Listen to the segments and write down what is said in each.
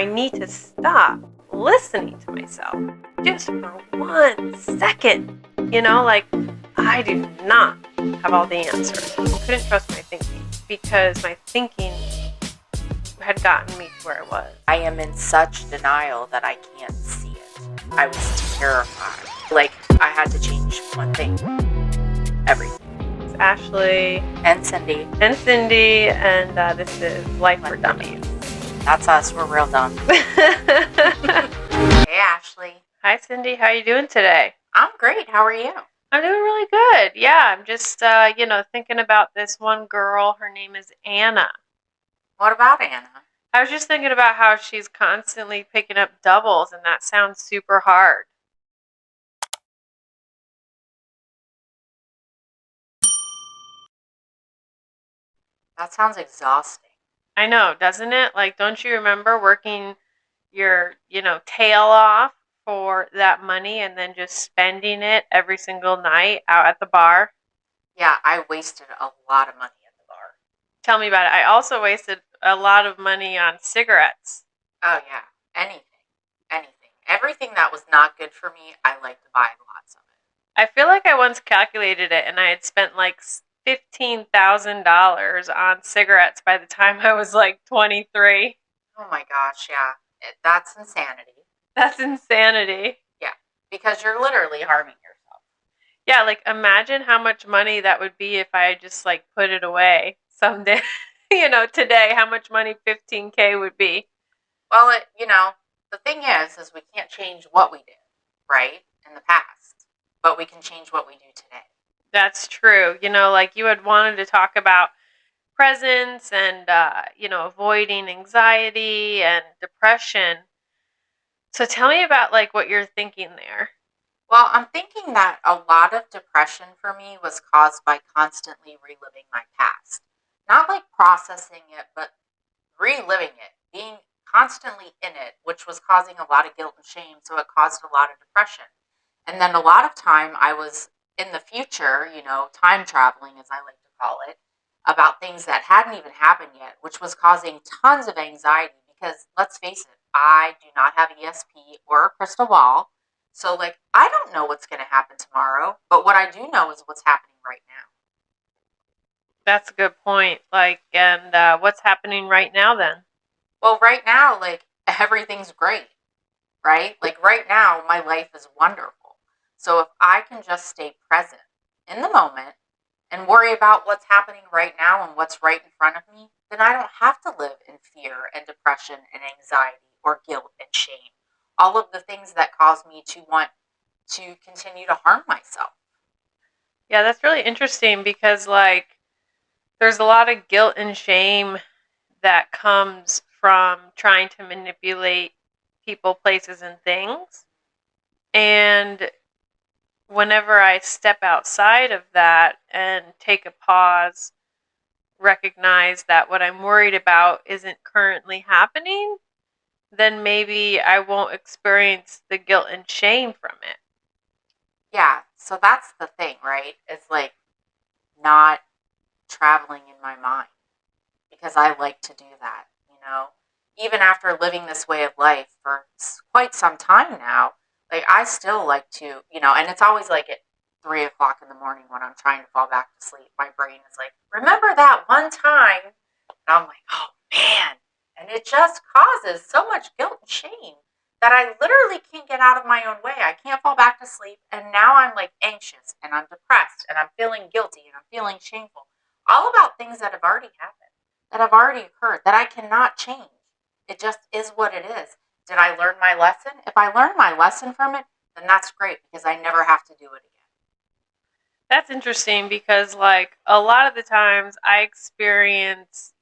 I need to stop listening to myself just for 1 second. Like, I do not have all the answers. I couldn't trust my thinking because my thinking had gotten me to where I was. I am in such denial that I can't see it. I was terrified. Like, I had to change one thing. Everything. It's Ashley. And Cindy. And Cindy, and this is Life4Dummies. That's us. We're real dumb. Hey, Ashley. Hi, Cindy. How are you doing today? I'm great. How are you? I'm doing really good. Yeah, I'm just, thinking about this one girl. Her name is Anna. What about Anna? I was just thinking about how she's constantly picking up doubles, and that sounds super hard. That sounds exhausting. I know, doesn't it? Like, don't you remember working your, tail off for that money and then just spending it every single night out at the bar? Yeah, I wasted a lot of money at the bar. Tell me about it. I also wasted a lot of money on cigarettes. Oh, yeah. Anything. Everything that was not good for me, I like to buy lots of it. I feel like I once calculated it and I had spent like $15,000 on cigarettes by the time I was like 23. Oh my gosh, yeah. That's insanity. That's insanity. Yeah, because you're literally harming yourself. Yeah, like imagine how much money that would be if I just like put it away someday. Today, how much money $15K would be. Well, the thing is we can't change what we did, right, in the past, but we can change what we do today. That's true. Like you had wanted to talk about presence and, avoiding anxiety and depression. So tell me about like what you're thinking there. Well, I'm thinking that a lot of depression for me was caused by constantly reliving my past. Not like processing it, but reliving it, being constantly in it, which was causing a lot of guilt and shame. So it caused a lot of depression. And then a lot of time I was in the future, time traveling, as I like to call it, about things that hadn't even happened yet, which was causing tons of anxiety because let's face it, I do not have ESP or a crystal ball. So, I don't know what's going to happen tomorrow, but what I do know is what's happening right now. That's a good point. And what's happening right now then? Well, right now, everything's great, right? Right now, my life is wonderful. So if I can just stay present in the moment and worry about what's happening right now and what's right in front of me, then I don't have to live in fear and depression and anxiety or guilt and shame. All of the things that cause me to want to continue to harm myself. Yeah, that's really interesting because there's a lot of guilt and shame that comes from trying to manipulate people, places, and things. And whenever I step outside of that and take a pause, recognize that what I'm worried about isn't currently happening, then maybe I won't experience the guilt and shame from it. Yeah, so that's the thing, right? It's not traveling in my mind because I like to do that, Even after living this way of life for quite some time now, I still like to, and it's always at 3 o'clock in the morning when I'm trying to fall back to sleep. My brain is remember that one time? And I'm oh man. And it just causes so much guilt and shame that I literally can't get out of my own way. I can't fall back to sleep. And now I'm anxious and I'm depressed and I'm feeling guilty and I'm feeling shameful. All about things that have already happened, that have already occurred, that I cannot change. It just is what it is. Did I learn my lesson? If I learned my lesson from it, then that's great because I never have to do it again. That's interesting because, a lot of the times I experience,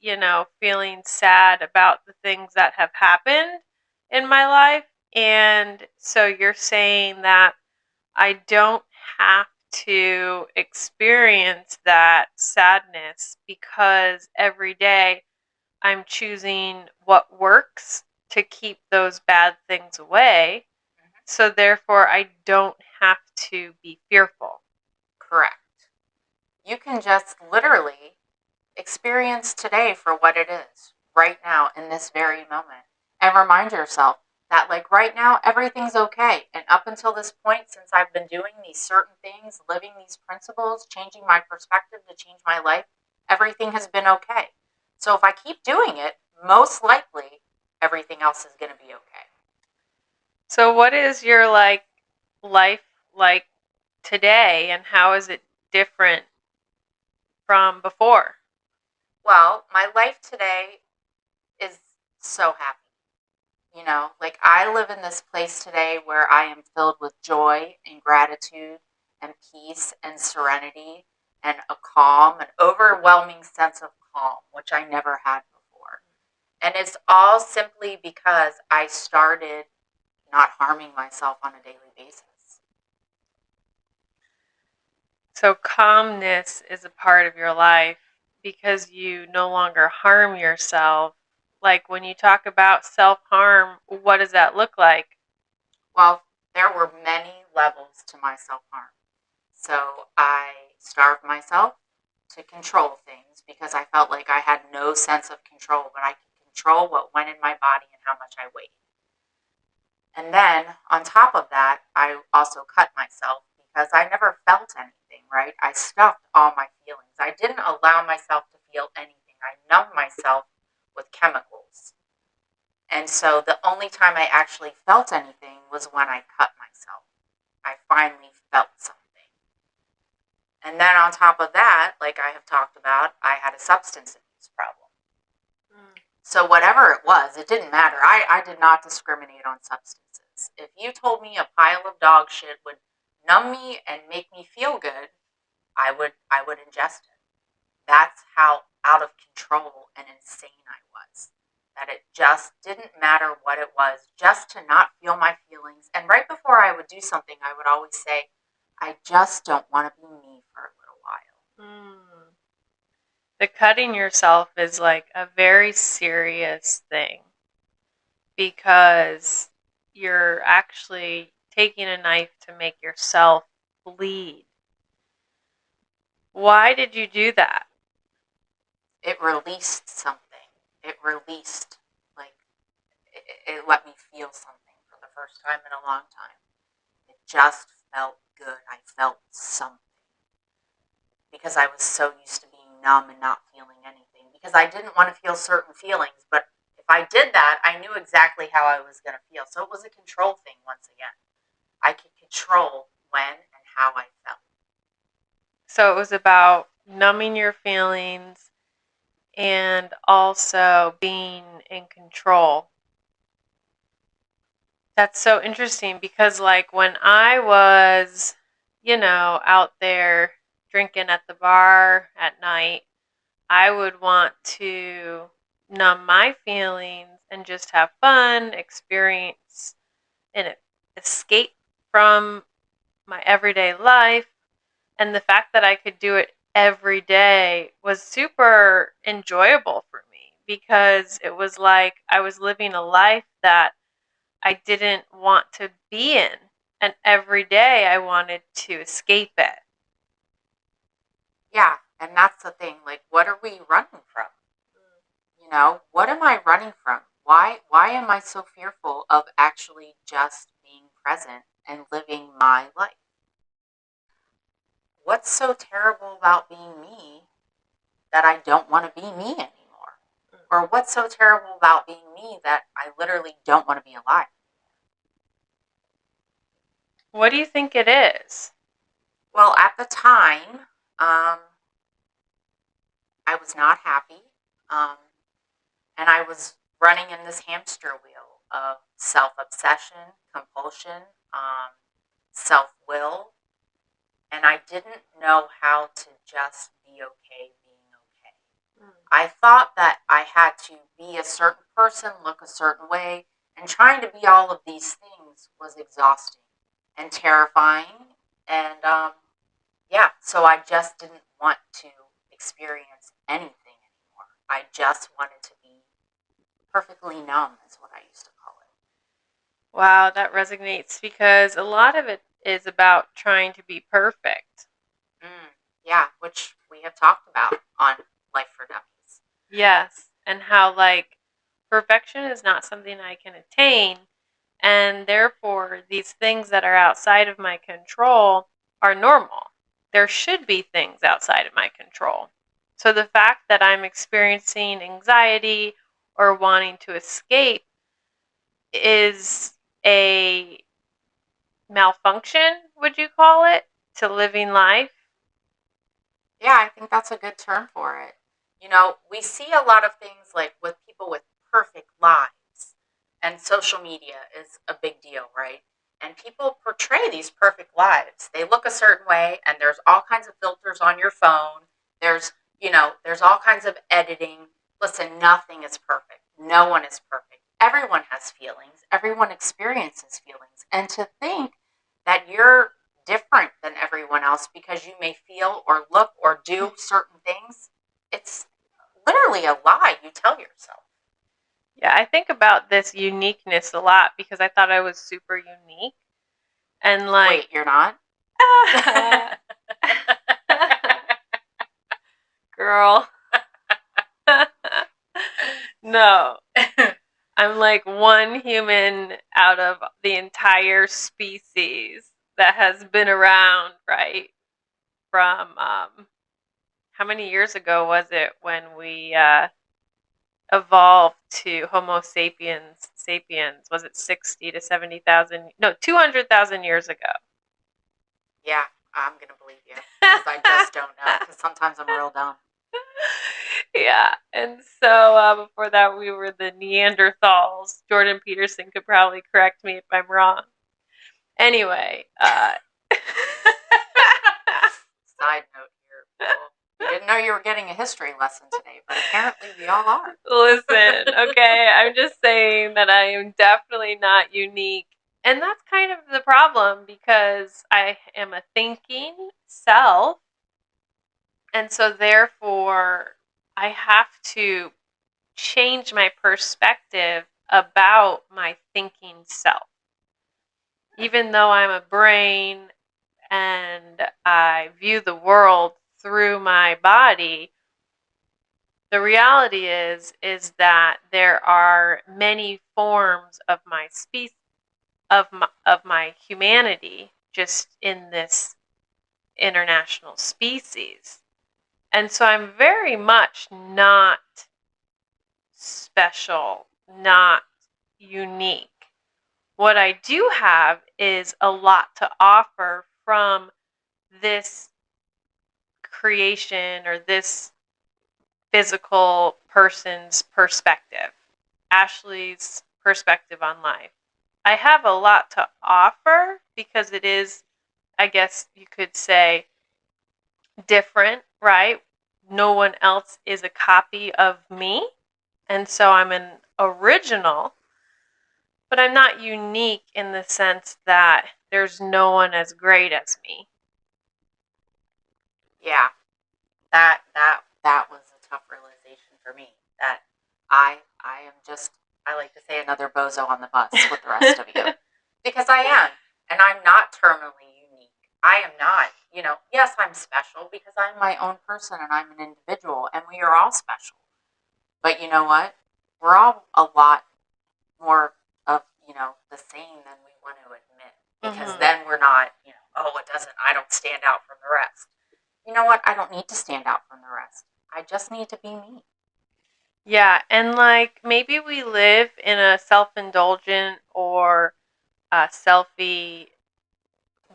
feeling sad about the things that have happened in my life. And so you're saying that I don't have to experience that sadness because every day I'm choosing what works to keep those bad things away. Mm-hmm. So therefore, I don't have to be fearful. Correct. You can just literally experience today for what it is right now in this very moment. and remind yourself that, like, right now, everything's okay. And up until this point, since I've been doing these certain things, living these principles, changing my perspective to change my life, everything has been okay. So if I keep doing it, most likely everything else is going to be okay. So what is your life like today, and how is it different from before? Well, my life today is so happy. You know, like, I live in this place today where I am filled with joy and gratitude and peace and serenity and a calm, an overwhelming sense of calm, which I never had before. And it's all simply because I started not harming myself on a daily basis. So calmness is a part of your life because you no longer harm yourself. Like when you talk about self-harm, what does that look like? Well, there were many levels to my self harm. So I starved myself to control things because I felt like I had no sense of control, but I could control what went in my body and how much I weighed. And then on top of that, I also cut myself because I never felt anything, right? I stuffed all my feelings. I didn't allow myself to feel anything. I numbed myself with chemicals. And so the only time I actually felt anything was when I cut myself. I finally felt something. And then on top of that, like I have talked about, I had a substance abuse problem. So whatever it was, it didn't matter. I did not discriminate on substances. If you told me a pile of dog shit would numb me and make me feel good, I would ingest it. That's how out of control and insane I was. That it just didn't matter what it was, just to not feel my feelings. And right before I would do something, I would always say, I just don't want to be me for a little while. Mm. The cutting yourself is like a very serious thing because you're actually taking a knife to make yourself bleed. Why did you do that? It released something. It released, like, it let me feel something for the first time in a long time. It just felt good. I felt something because I was so used to being numb and not feeling anything because I didn't want to feel certain feelings. But if I did that, I knew exactly how I was going to feel. So it was a control thing once again. I could control when and how I felt. So it was about numbing your feelings and also being in control. That's so interesting because, like, when I was, out there drinking at the bar at night, I would want to numb my feelings and just have fun, experience, and escape from my everyday life. And the fact that I could do it every day was super enjoyable for me because it was like I was living a life that I didn't want to be in. And every day I wanted to escape it. Yeah, and that's the thing. Like, what are we running from? You know, what am I running from? Why am I so fearful of actually just being present and living my life? What's so terrible about being me that I don't want to be me anymore? Or what's so terrible about being me that I literally don't want to be alive? What do you think it is? Well, at the time, I was not happy. Um, and I was running in this hamster wheel of self obsession, compulsion, self will, and I didn't know how to just be okay being okay. I thought that I had to be a certain person, look a certain way, and trying to be all of these things was exhausting and terrifying. And yeah, so I just didn't want to experience anything anymore. I just wanted to be perfectly numb, is what I used to call it. Wow, that resonates because a lot of it is about trying to be perfect. Yeah, which we have talked about on Life4Dummies. Yes, and how, like, Perfection is not something I can attain, and therefore these things that are outside of my control are normal. There should be things outside of my control. So the fact that I'm experiencing anxiety or wanting to escape is a malfunction, would you call it, to living life? Yeah, I think that's a good term for it. We see a lot of things like with people with perfect lives, and social media is a big deal, right? And people portray these perfect lives. They look a certain way, and there's all kinds of filters on your phone. There's all kinds of editing. Listen, nothing is perfect. No one is perfect. Everyone has feelings. Everyone experiences feelings. And to think that you're different than everyone else because you may feel or look or do certain things, it's literally a lie you tell yourself. Yeah, I think about this uniqueness a lot because I thought I was super unique. And like, Wait, you're not? girl. No. I'm like one human out of the entire species that has been around, right? From how many years ago was it when we evolved to Homo sapiens? Was it 60 to 70,000? No, 200,000 years ago. Yeah, I'm going to believe you because I just don't know because sometimes I'm real dumb. Yeah, and so before that, we were the Neanderthals. Jordan Peterson could probably correct me if I'm wrong. Anyway, Side note here, people. You didn't know you were getting a history lesson today, but apparently we all are. listen, okay, I'm just saying that I am definitely not unique. And that's kind of the problem because I am a thinking self. And so therefore, I have to change my perspective about my thinking self. Even though I'm a brain and I view the world through my body, the reality is that there are many forms of my species of my humanity just in this international species. And so I'm very much not special, not unique. What I do have is a lot to offer from this creation or this physical person's perspective, Ashley's perspective on life. I have a lot to offer because it is, I guess you could say, different, right? No one else is a copy of me. And so I'm an original, but I'm not unique in the sense that there's no one as great as me. Yeah, that was a tough realization for me. That I am just, I like to say, another bozo on the bus with the rest of you because I am, and I'm not terminally unique. I am not. Yes, I'm special because I'm my own person and I'm an individual, and we are all special. But you know what? We're all a lot more of the same than we want to admit because then we're not. Oh, it doesn't. I don't stand out from the rest. You know what? I don't need to stand out from the rest. I just need to be me. Yeah, and like maybe we live in a self-indulgent or selfie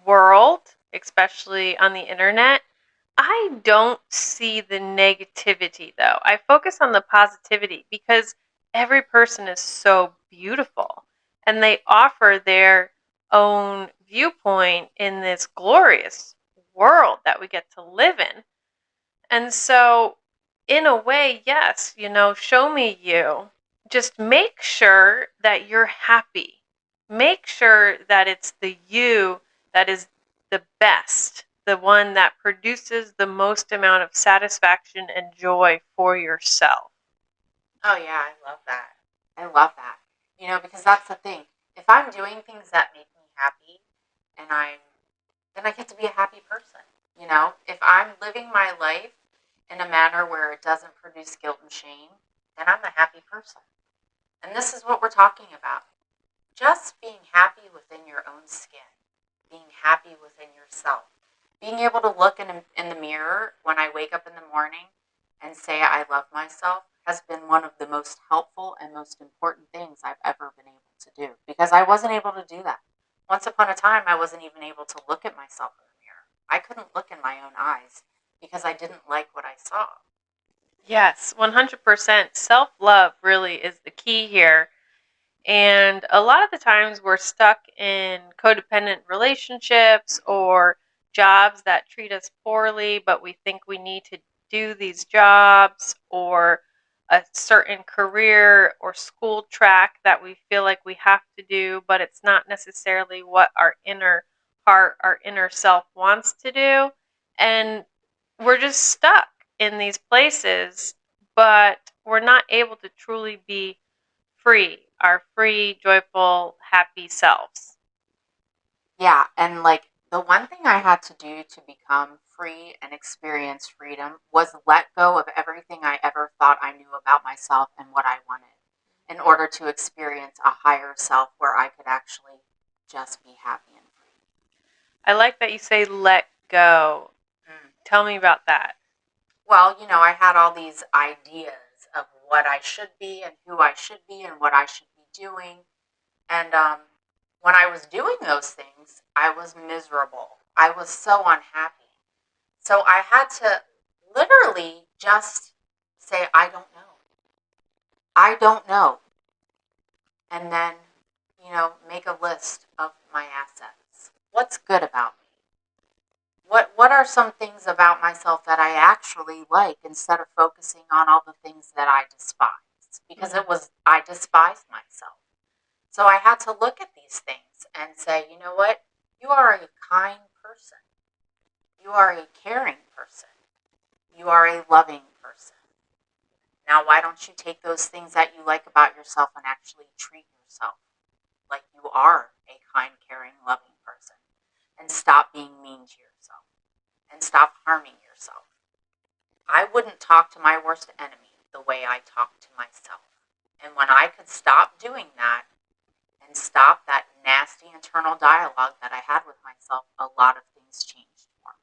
world, especially on the internet. I don't see the negativity though. I focus on the positivity because every person is so beautiful and they offer their own viewpoint in this glorious world that we get to live in. And so, in a way, yes, show me you. Just make sure that you're happy. Make sure that it's the you that is the best, the one that produces the most amount of satisfaction and joy for yourself. Oh, yeah, I love that. I love that. Because that's the thing. If I'm doing things that make me happy and then I get to be a happy person. If I'm living my life in a manner where it doesn't produce guilt and shame, then I'm a happy person. And this is what we're talking about. Just being happy within your own skin, being happy within yourself, being able to look in the mirror when I wake up in the morning and say I love myself has been one of the most helpful and most important things I've ever been able to do, because I wasn't able to do that. Once upon a time, I wasn't even able to look at myself in the mirror. I couldn't look in my own eyes because I didn't like what I saw. Yes, 100%. Self love really is the key here. And a lot of the times we're stuck in codependent relationships Mm-hmm. or jobs that treat us poorly, but we think we need to do these jobs, or a certain career or school track that we feel like we have to do, but it's not necessarily what our inner heart, our inner self wants to do. And we're just stuck in these places, but we're not able to truly be free, our free, joyful, happy selves. Yeah, and like the one thing I had to do to become free and experience freedom was let go of everything I ever thought I knew about myself and what I wanted, in order to experience a higher self where I could actually just be happy and free. I like that you say let go. Mm. Tell me about that. Well, I had all these ideas of what I should be and who I should be and what I should be doing. And when I was doing those things, I was miserable. I was so unhappy. So I had to literally just say, I don't know. I don't know. And then, make a list of my assets. What's good about me? What are some things about myself that I actually like, instead of focusing on all the things that I despise? Because I despised myself. So I had to look at these things and say, you know what? You are a kind person. You are a caring person. You are a loving person. Now, why don't you take those things that you like about yourself and actually treat yourself like you are a kind, caring, loving person, and stop being mean to yourself and stop harming yourself? I wouldn't talk to my worst enemy the way I talk to myself. And when I could stop doing that and stop that nasty internal dialogue that I had with myself, a lot of things changed for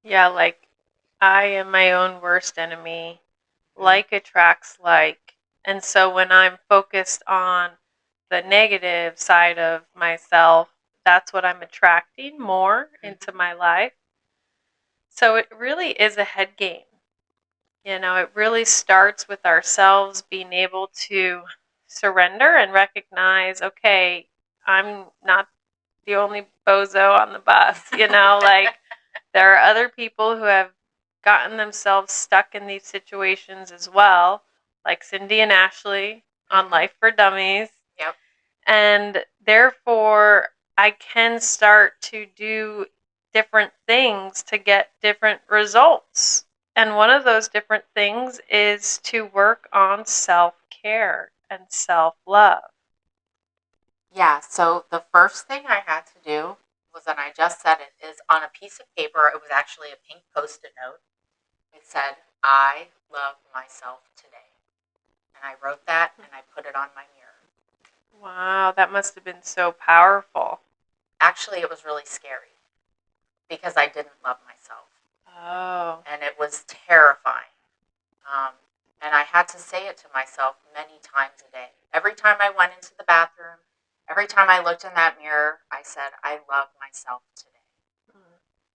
Yeah, like I am my own worst enemy. me. Like attracts like. And so when I'm focused on the negative side of myself, that's what I'm attracting more into Mm-hmm. my life. So it really is a head game. It really starts with ourselves being able to surrender and recognize, okay, I'm not the only bozo on the bus, like there are other people who have gotten themselves stuck in these situations as well, like Cindy and Ashley on Mm-hmm. Life4Dummies. Yep. And therefore, I can start to do different things to get different results. And one of those different things is to work on self care and self love. Yeah, so the first thing I had to do was, and I just said it, is on a piece of paper. It was actually a pink post-it note. It said, I love myself today. And I wrote that and I put it on my mirror. Wow, that must have been so powerful. Actually, it was really scary because I didn't love myself. Oh. And it was terrifying. Um, and I had to say it to myself many times a day. Every time I went into the bathroom, every time I looked in that mirror, I said, I love myself today.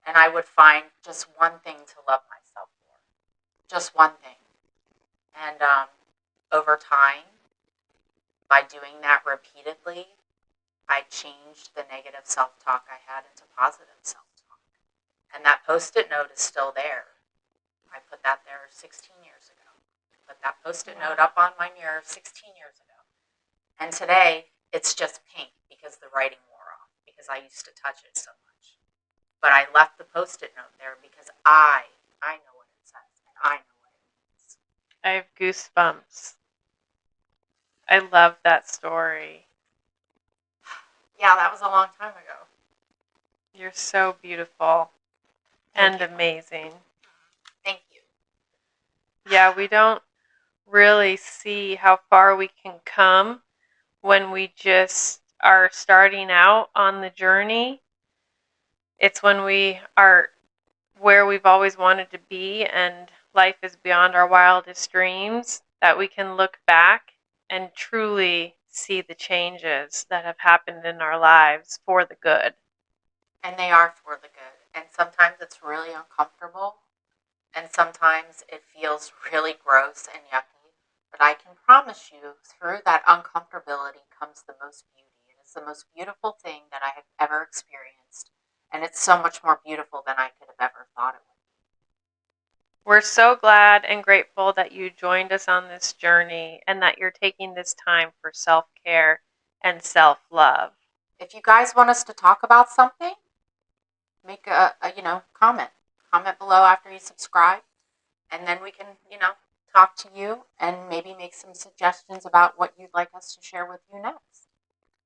And I would find just one thing to love myself for. Just one thing. And over time, by doing that repeatedly, I changed the negative self-talk I had into positive self-talk. And that post-it note is still there. I put that there 16 years ago. I put that post-it note up on my mirror 16 years ago. And today, it's just pink because the writing wore off, because I used to touch it so much. But I left the post-it note there because I know what it says, and I know what it means. I have goosebumps. I love that story. Yeah, that was a long time ago. You're so beautiful Thank and you. amazing. Thank you. Yeah, we don't really see how far we can come when we just are starting out on the journey. It's when we are where we've always wanted to be and life is beyond our wildest dreams that we can look back and truly see the changes that have happened in our lives for the good. And they are for the good. And sometimes it's really uncomfortable, and sometimes it feels really gross and yucky. But I can promise you, through that uncomfortability comes the most beauty. It is the most beautiful thing that I have ever experienced. And it's so much more beautiful than I could have ever thought it would. We're so glad and grateful that you joined us on this journey and that you're taking this time for self care and self love. If you guys want us to talk about something, make a comment. Comment below after you subscribe, and then we can, talk to you and maybe make some suggestions about what you'd like us to share with you next.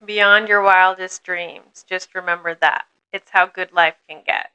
Beyond your wildest dreams, just remember that. It's how good life can get.